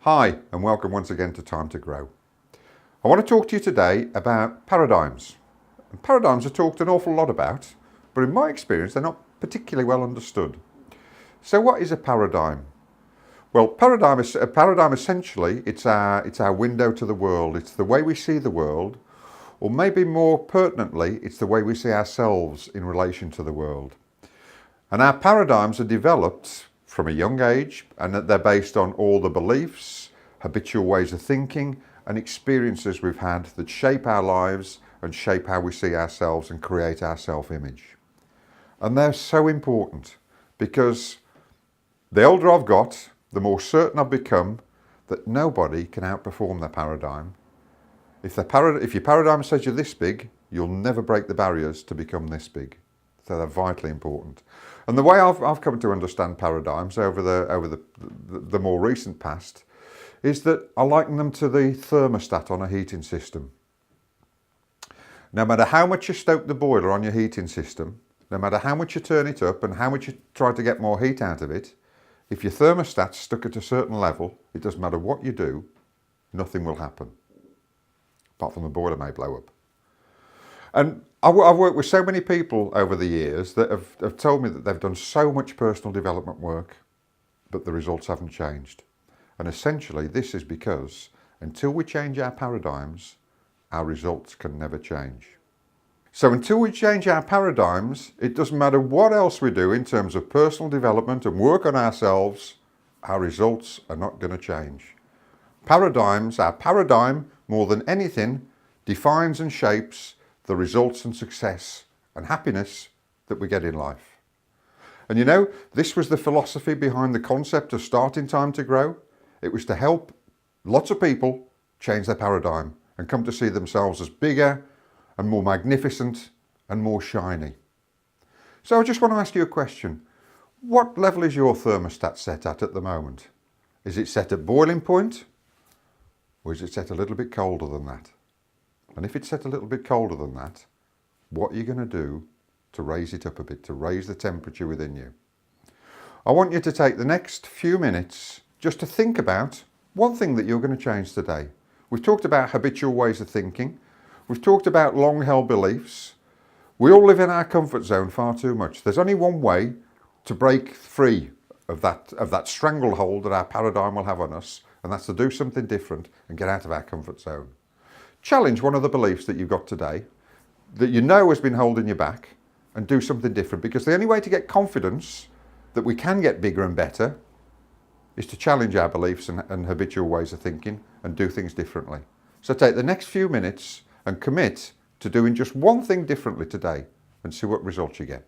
Hi, and welcome once again to Time to Grow. I want to talk to you today about paradigms. And paradigms are talked an awful lot about, but in my experience they're not particularly well understood. So what is a paradigm? Well, a paradigm essentially, it's our window to the world. It's the way we see the world, or maybe more pertinently, it's the way we see ourselves in relation to the world. And our paradigms are developed from a young age, and that they're based on all the beliefs, habitual ways of thinking and experiences we've had that shape our lives and shape how we see ourselves and create our self-image. And they're so important because the older I've got, the more certain I've become that nobody can outperform their paradigm. If your paradigm says you're this big, you'll never break the barriers to become this big. So they're vitally important. And the way I've come to understand paradigms over the more recent past is that I liken them to the thermostat on a heating system. No matter how much you stoke the boiler on your heating system, no matter how much you turn it up and how much you try to get more heat out of it, if your thermostat's stuck at a certain level, it doesn't matter what you do, nothing will happen. Apart from the boiler may blow up. And I've worked with so many people over the years that have told me that they've done so much personal development work, but the results haven't changed. And essentially this is because until we change our paradigms, our results can never change. So until we change our paradigms, it doesn't matter what else we do in terms of personal development and work on ourselves, our results are not going to change. Our paradigm, more than anything, defines and shapes the results and success and happiness that we get in life. And you know, this was the philosophy behind the concept of starting Time to Grow. It was to help lots of people change their paradigm and come to see themselves as bigger and more magnificent and more shiny. So I just want to ask you a question. What level is your thermostat set at the moment? Is it set at boiling point? Or is it set a little bit colder than that? And if it's set a little bit colder than that, what are you going to do to raise it up a bit, to raise the temperature within you? I want you to take the next few minutes just to think about one thing that you're going to change today. We've talked about habitual ways of thinking. We've talked about long-held beliefs. We all live in our comfort zone far too much. There's only one way to break free of that stranglehold that our paradigm will have on us, and that's to do something different and get out of our comfort zone. Challenge one of the beliefs that you've got today that you know has been holding you back and do something different, because the only way to get confidence that we can get bigger and better is to challenge our beliefs and habitual ways of thinking and do things differently. So take the next few minutes and commit to doing just one thing differently today and see what results you get.